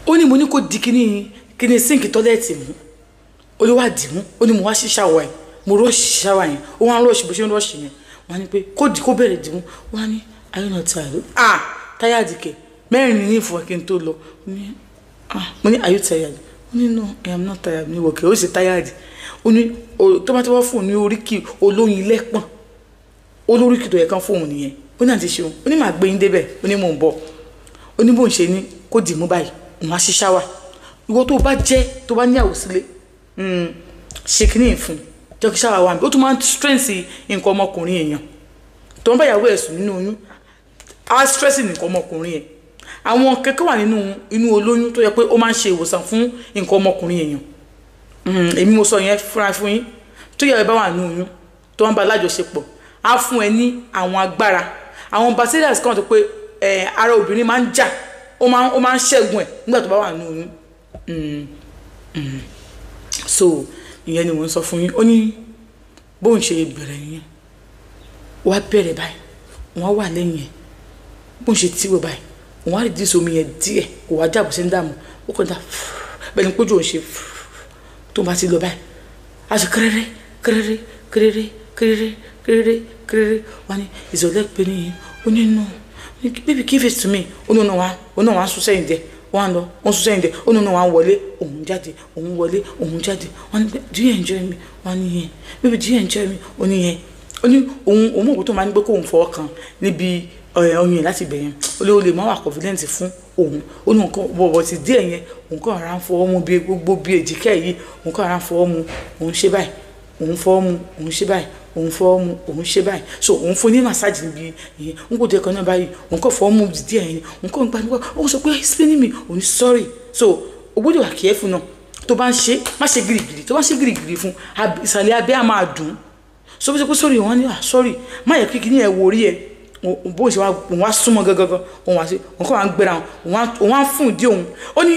ó ní mo ní kó di kíní sínkì tọ́lẹ́ẹ̀tì mú olúwa dì mú ó ní mo wá sí ṣàwọ̀ ẹ̀ mo rọ́ọ̀ṣì ṣàwọ̀ yẹn ó wá ń rọ́ọ̀ṣì bó ṣe ń rọ́ọ̀ṣì yẹn wọ́n ní pé kó bẹ̀rẹ̀ dì mú wọ́n ní are you not tired táyà dìkẹ̀ mẹ́rin ní ìfọ̀ kí n tó lọ mo ní are you tired ó ní no I am not tired ní wọ̀kẹ́ ó sì tired ó ní tó bá ti wá fóun ní oríkì olóyin lẹ́pọ̀n olóríkì tó yẹ kán fóun nìyẹn ó ní àti ṣeun ó ní màá gbé yín débẹ̀ ó ní mò ń bọ̀ ó ní bó ń ṣe ní kó dì mú báyìí òun á ṣí ṣáwà ìwọ tó bá níyàwó sílé ṣe kíní ìfún jẹ́ kí ṣáwà wà mí ó tún máa ń stress nǹkan ọmọkùnrin èèyàn tó ń bá ìyàwó ẹ̀ sùn nínú oyún á stress nǹkan ọmọkùnrin ẹ̀ àwọn kẹ́kẹ́ wà nínú inú olóyún tó yẹ pé ó máa ń ṣe ìwòsàn fún nǹkan ọmọkùnrin èèyàn èmi mo sọ yẹn fúnra fún yín tó yẹ bá wà nínú oyún tó ń bá lájọṣepọ̀ á fún ẹ ní àwọn agbára àwọn bacteria kan tó pé ara obìnrin máa ń jà ó máa ń ṣẹ́gun ẹ̀ nígbà tó bá wà nínú oyún so ìyẹn ni mo ń sọ fún yín ó ní bóun ṣe bẹ̀rẹ̀ yẹn wá bẹ̀rẹ̀ báyìí wọ́n wà lẹ́yìn ẹ̀ bóun ṣe tíwò báyìí wọ́n á rí díìsì omi yẹn díẹ̀ kò wá jábọ̀ sí ń dààmú ó kàn dá bẹ́ẹ̀ ni pójú òun ṣe tó bá ti lọ báyìí a ṣe kéréré wọ́n ní ìzọ̀lẹ́ pé ní ó ní nù baby give it to me ó ní ọ̀nà wa sún sẹ́yìn dẹ̀ wọ́n lọ wọ́n sún sẹ́yìn dẹ̀ ó ní ọ̀nà wa wọlé òun jáde òun wọlé òun jáde wọ́n ní do you enjoy me wọ́n ní yẹn baby do you enjoy me ó ní yẹn ó ní òun mọ̀ tó máa ń gbé kóun fọwọ́ kan níbi ọyàn yẹn láti bẹ̀yẹn ó lè má wà confident fún òun ó ní nǹkan bọ̀bọ̀ ti díẹ̀ yẹn òun kàn ara ń fọwọ́ mu bí gbogbo bí èjìká yìí òun kàn ara ń fọwọ́ mu òun ṣe báyìí òun fọwọ́ mu òun ṣe báyìí òun fọwọ́ mu òun ṣe báyìí so òun fún ní massage níbi yẹn òun kò dé kan náà báyìí òun kàn fọwọ́ mu díẹ̀ yẹn òun kàn gbàgbọ́ ó sọ pé explain me òun sorry so o gbọ́dọ̀ wà careful náà tó bá ń ṣe má ṣe gírígírí tó bá ṣe gírígírí fún ìsàlẹ̀ abẹ́ á máa dùn so bí ṣe pé sorry wọ́n ní sorry má yẹ kí kìíní ẹ̀ wò rí ẹ̀ bó ṣe wá súnmọ́ gangan òun wá sí òun kàn wá ń gbéra òun wá ń fún ìdí òun ó ní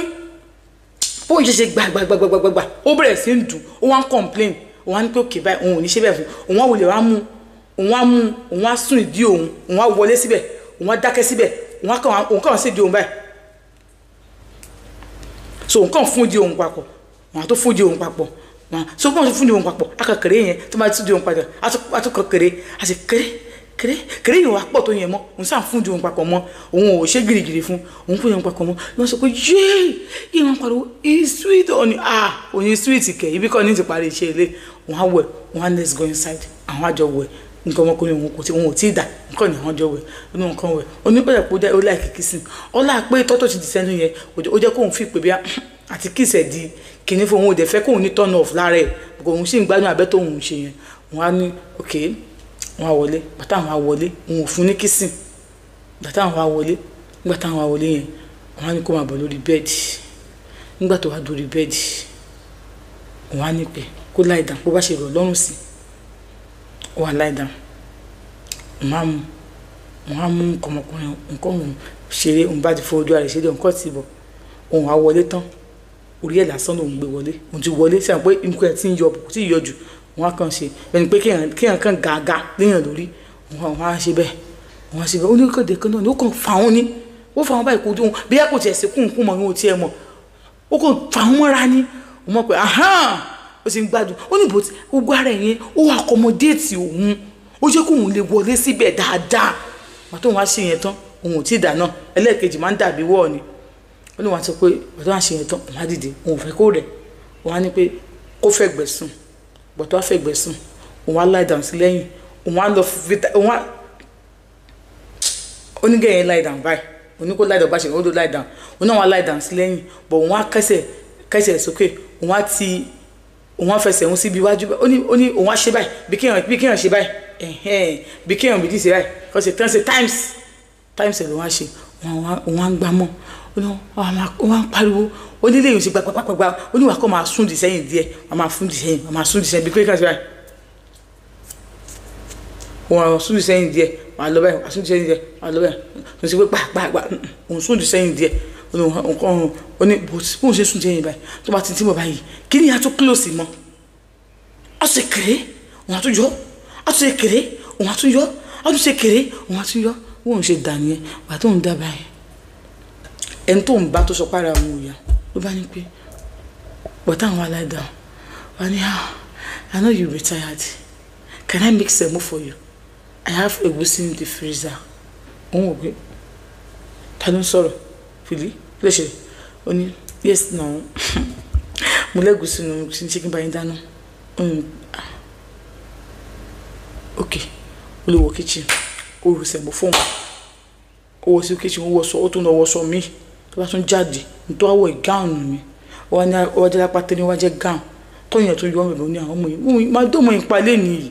bó ṣe gbàgbàgbàgbàgbà ó bẹ̀rẹ̀ sí ń dùn ó wá ń complain òun wá ní pé òkè báyìí òun ò ní ṣe bẹ́ẹ̀ fún òun wá wọlé òun wá sún ìdí òun wá wọlé síbẹ̀ òun wá dákẹ́ síbẹ̀ òun kàn sí ìdí òun báyìí so òun kàn fún ìdí òun papọ̀ òun tó fún ìdí òun papọ̀ so bọ́n tó fún ìdí òun papọ̀ akàkèrè yẹn tó máa tún ìdí òun padà àtúkọ̀ kèrè àti kèrè yìí wà pọ̀ tó yẹn mọ́ òun sáà fún ìdí òun papọ̀ mọ́ òun ò ṣe gírígírí fún òun fún ìdí òun papọ̀ mọ́ wọ́n sọ pé yéé yìí wọ́n pariwo is sweet òní òní sweet kẹ̀ ibi kan ní ti parí iṣẹ́ ilé òun á wẹ̀ òun á let's go inside àwọn àjọ wẹ̀ nǹkan ọmọkùnrin òun ò tí ì dà nǹkan ní àwọn àjọ wẹ̀ inú nǹkan wẹ̀ onípẹ̀lẹ̀ pé ó láì kìkì sí ọlá pé tọ́tọ̀ ti di sẹ́nu yẹn ó jẹ́ kóun fi pè bí àti kìsẹ̀ di kìíní fún òun ò dẹ̀ fẹ́ kóun ní turn off lára ẹ̀ òun sì ń gbádùn abẹ́ tóun ṣe yẹn òun á ní okay wọn á wọlé bàtà àwọn á wọlé òun ò fún ní kìsìn bàtà àwọn á wọlé nígbà táwọn á wọlé yẹn wọn á ní kó máa bọ̀ lórí bẹ́ẹ̀dì nígbà tó wá dórí bẹ́ẹ̀dì òun á ní pé kó lie down bó bá ṣe rọ̀ lọ́rùn sí ó wà lie down òun á mú nǹkan ọmọkùnrin nǹkan òun ṣeré òun bá ti fọ ojú ara rẹ̀ ṣeré nǹkan ti bọ̀ òun á wọlé tán orí ẹ̀ lásán lòun gbé wọlé òun ti wọlé sí àwọn pé nǹkan ẹ̀ tí ń yọ kò tí ì yọ jù òun á kàn ṣe ẹni pé kéèyàn kàn gàgà léèyàn lórí òun á ṣe bẹ́ẹ̀ òun á ṣe bẹ́ẹ̀ oníkèdè kan náà ni ó kàn fà wọ́n ní ó fà wọ́n báyìí kó dún bí kò tiẹ̀ sí kúnkún mọ́ ní o tiẹ̀ mọ̀ ó kàn fà wọ́n mọ́ra ní òun mọ̀ pé ó sì ń gbádùn ó ní bòtí gbogbo ara ẹ̀yẹn ó wà accommodate òun ó jẹ́ kóun lè wọlé síbẹ̀ dáadáa pàtó òun á ṣe yẹn tán òun ò tí ì dáná ẹlẹ́ẹ̀kejì máa ń dàbí wọ́ọ̀ ni ó ní wọn sọ pé pàtó òun á ṣe yẹn tán òun á dìde òun ò fẹ́ kó rẹ̀ òun á ní pé kó fẹ̀gbẹ́ sùn bọ̀tọ́ á fẹ̀gbẹ́ sùn òun á lie down sí lẹ́yìn òun á lọ òun á onígẹ̀yẹn lie down báyìí oníkó lie down bá ṣe ó ló lie down òun náà wá lie down sí lẹ́yìn bọ̀ òun á kẹsẹ̀ sókè òun á fẹsẹ̀ òun síbi iwájú ó ní òun á ṣe báyìí bí kéèyàn ṣe báyìí bí kéèyàn bí dì ṣe báyìí kọ́ ṣe times ẹ̀ ló wá ṣe òun á ń gbá mọ́ òun á ń pariwo ó nílé ìyòsí gbàgbàgbàgbà ó ní wà kọ́ máa sún di sẹ́yìn díẹ̀ wà máa sún di sẹ́yìn bí kéèyàn ṣe báyìí òun á sún di sẹ́yìn díẹ̀ wà lọ báyìí wà sún di sẹ́yìn díẹ̀ wà lọ báyìí òun ṣe pé gbàgbàgbà òun sún di sẹ́yìn díẹ̀ ó ní bóun ṣe sún di sẹ́yìn báyìí tó bá ti tí mo báyìí kí ni a tún close mọ́ a ṣe kéré òun á tún yọ a tún ṣe kéré òun á tún yọ a tún ṣe kéré òun á tún yọ wọ́n ṣe dà nìyẹn wà tó ń dábàá yẹn ẹni tó ń bá tó sọ para àwọn òyà ló bá ní pé but àwọn aláìdá wà ní I know you retired, can I make semo for you? I have egusi in the freezer. Òun wò pé ta ló ń sọ̀rọ̀ fìlí léṣe ó ní yes no mo lẹ́gùsí nù ṣe kí n bá yín dáná ok ó lè wọ kitchen ó rò sẹ̀mọ́ fóun ó wọ sí kitchen ó wọ sọ ó tún lọ wọ sọ mí tó bá tún jáde nítorí àwọ̀ ìgáùnù mi ó wá ní ọwọ́ jẹ́ lápá tẹ́lẹ̀ wá jẹ́ gáùn tó yẹn tó yọ ọmọ ní àwọn ọmọ yìí máa dọ́mọ ìpalẹ́ nìyí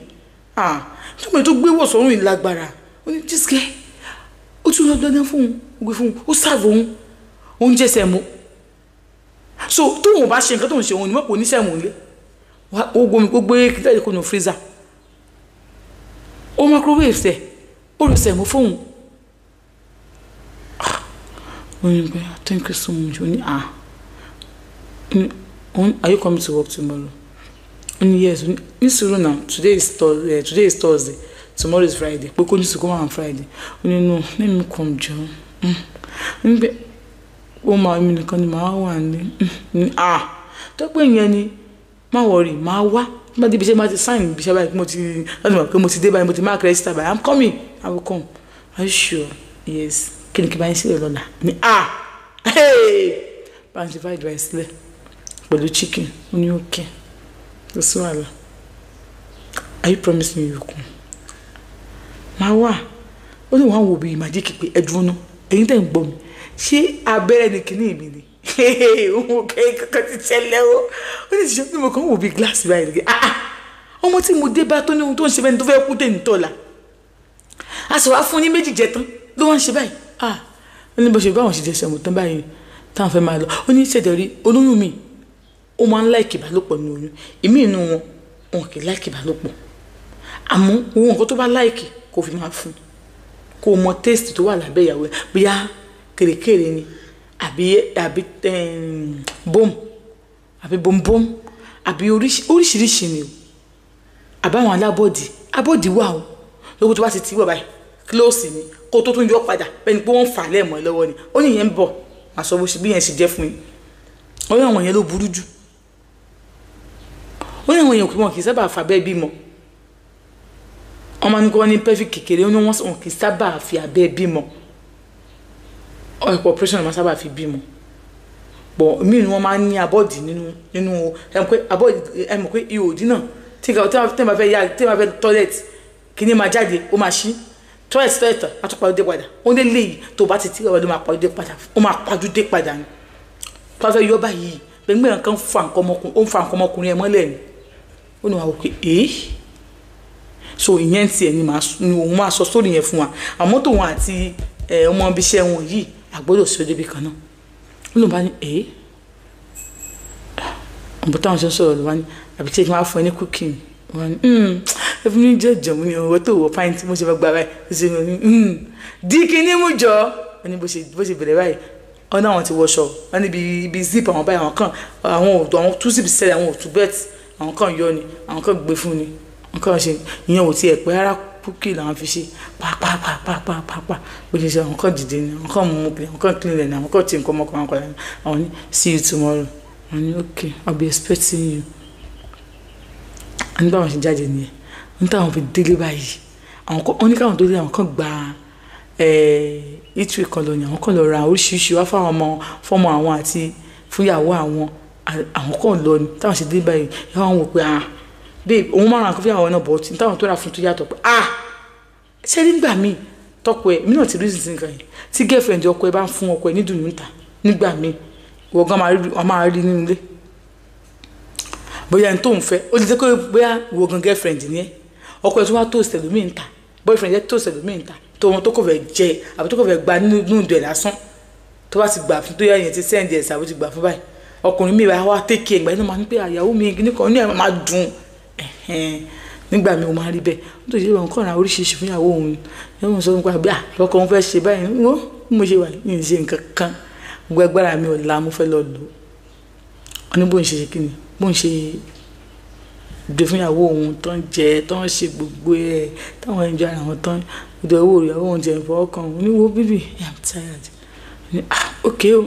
tó mọ̀ tó gbé wọ̀ sọ́run ìlágbára ó ní jíṣkẹ́ ó tún lọ dandan fún un gbé fún un ó sáàbò òun oúnjẹ sẹ̀mọ́ so tó wọn bá ṣe nǹkan tó ń ṣe òun ni mọ́pọ̀ oníṣẹ́mù ilé ó gbomi kó gbé kíkẹ́ kó nù freezer ó microwave sẹ̀ ó lè sẹ̀mọ́ fóun ó ní pé thank you so much ó ní are you coming to work tomorrow? ó ní yes ní sùúrù náà today is Thursday tomorrow is Friday pé kó ní sùúrù on Friday ó ní no let me come jọ ó ní pé ó máa mi nìkan ni màá wà ní tó pé ìyẹn ni má wọrí màá wá má débi iṣẹ́ má ti sign ibi iṣẹ́ báyìí mo ti láti mọ̀ pé mo ti dé báyìí mo ti mark register báyìí I'm coming I will come are you sure yes kí ni kí báyìí sílẹ̀ lọ́la ní bá ń ṣe fried rice sílẹ̀ pẹ̀lú chicken ó ní okay lọ sí wàhálà are you promising you come máa wà ó ní wọ́n á wò bí màjíkì pé ẹ̀dùn náà èyí tẹ̀ ń gbọ́ mi ṣé abẹ́rẹ́ ni kìíní mi ni òun kankan ti ṣẹlẹ̀ o ó ní ṣe pé mo kàn wò bí gíláàsì báyìí nìkan ọmọ tí mo dé bá tó ní ohun tó ń ṣe bẹ́ẹ̀ ni tó fẹ́ kú tèmi tọ́la a sì wá fún ní méjì jẹ tán ló wá ń ṣe báyìí ó ní bó ṣe báwọn ṣe jẹ ṣẹ̀mú tán báyìí táwọn fẹ́ máa lọ ó ní ṣẹ̀dẹ̀ rí olóyún mi ó máa ń láìkì ìbálòpọ̀ ní oyún ìmí inú wọn kì í láìkì ìbálòpọ̀ àmọ́ owó nǹkan tó bá láìkì kò fi máa fún kó mọ taste tó wà lábẹ́ ìyàwó ẹ̀ bóyá kèrèkèrè ni àbí bom àbí bombom àbí oríṣiríṣi ni o àbáwọn abọ́dì wà o lóko tó bá ti wọ̀ báyìí close ni kó tó tún yọ padà bẹ́ẹ̀ ni pé wọ́n fà lẹ́ẹ̀mọ́ lọ́wọ́ ni ó ní ìyẹn ń bọ̀ àṣọ bó ṣe bí yẹn ṣe jẹ́ fún yín ó ní àwọn yẹn ló burú jù ó ní àwọn yẹn wọn kì í sábà fà bẹ́ẹ̀ bímọ ọmọ ní kò ní perfect kékeré ó ní wọn kì í sábà fi abẹ́ bímọ ọ̀pọ̀ operation máa sábà fi bímọ bọ̀ mí ni wọ́n máa ń ní abọ́dì nínú ẹ̀mọ̀ pé ihò òdì náà tí ma fẹ́ toilet kí ni máa jáde ó máa ṣí toilet àtúpàdé padà ó lé léyìí tó bá ti tí ọ̀rọ̀ ló máa pàdé padà ó máa pàdé padà ni tó bá fẹ́ yọ báyìí gbẹ̀ngbẹ̀ nǹkan fa nǹkan ọmọkùnrin ẹ̀ mọ́lẹ̀ ni ó ní wàá wò pé so ìyẹn tiẹ̀ ni òun máa sọ sórí yẹn fún wa àmọ́ tòun àti ọmọ ibi iṣẹ́ wọn yìí àgbọ́dọ̀ sí ọjọ́ bí kan náà ó lóun bá ní ọ̀bọ̀ táwọn ṣe ń sọ̀rọ̀ ló bá ní àbí tí wọ́n á fún ẹ ní cooking wọ́n ní ẹbí ní jẹ́ ìjọ̀mú ni ọ̀wọ́ tó wọ pint mo ṣe fẹ́ gba báyìí ó ṣe ní díkì ní mú jọ wọ́n ní bó ṣe bẹ̀rẹ̀ báyìí wọ́n náà wọ́n ti wọṣọ wọ́n ní ibi zip àwọn báyìí àwọn tú zip sẹ́lẹ̀ àwọn òtún bẹ́ẹ̀t àwọn kan yọ ni àwọn kan gbé fún ni àwọn kan ṣe ìyẹn ò tiẹ̀ pé rárá kúkì làwọn fi ṣe pàápàá bó ṣe ṣe àwọn kan dìde ni àwọn kan mú kiri àwọn kan clean ni àwọn kan tí nǹkan ọmọkùnrin kan lẹ́nu àwọn ní see you tomorrow àwọn ní okay I'll be expecting you nígbà wọn ṣe jáde nìyẹn wọn táwọn fi délé báyìí àwọn ní káwọn tó dé àwọn kan gba ìtúwì kan lọ ní àwọn kan lọ ra oríṣiríṣi wá fọmọ àwọn àti fúnyàwó àwọn kan lọ ní táwọn ṣe dé báyìí ìyá wọn wò pé babe òun máa ràn kó fúnyàwó náà bọ̀ tí táwọn tó rà fún tó yàtọ̀ pé ṣé nígbà míì tọkọ ẹ mí náà ti rí ìsìn kan yìí tí girlfriend ọkọ ẹ bá ń fún ọkọ ẹ ní dùnú níta nígbà míì ìwọ gan máa rí nínú ilé bóyá ẹni tó ń fẹ́ ó lè jẹ́ pé bóyá ìwọ gan girlfriend ni ẹ ọkọ ẹ tó wá tó ṣẹlòmíì níta boyfriend ẹ tó ṣẹlòmíì níta tó wọn tó kò fẹ́ jẹ àbí tó kò fẹ́ gba nínú ìdọ̀ ẹ̀ lásán tó bá ti gbà fún tó yá yẹn ti send ẹ̀ sàbó ti gbà fún báyìí ọkùnrin mi wá tẹ́kì ẹ̀gbà inú máa ń pè àyàwó mi nìkan ní ẹ̀ máa dùn nígbà mi ò máa rí bẹ́ẹ̀ ó tó ṣe wọn kọ́ ra oríṣiríṣi fún ìyàwó òun yóò sọ nípa bí ọkọ òun fẹ́ ṣe báyìí wọ́n mo ṣe wà ní ìṣe nǹkan kan gbogbo agbára mi ò la mo fẹ́ lọ lò ó ní bó ń ṣe kí ni bó ń ṣe dé fún ìyàwó òun tó ń jẹ tó ń ṣe gbogbo ẹ̀ táwọn ẹ̀jọ́ ara wọn tán ìdọ̀ owó ìyàwó òun jẹ ìfọwọ́ kan òun ní wo bíbí I'm tired ah ok o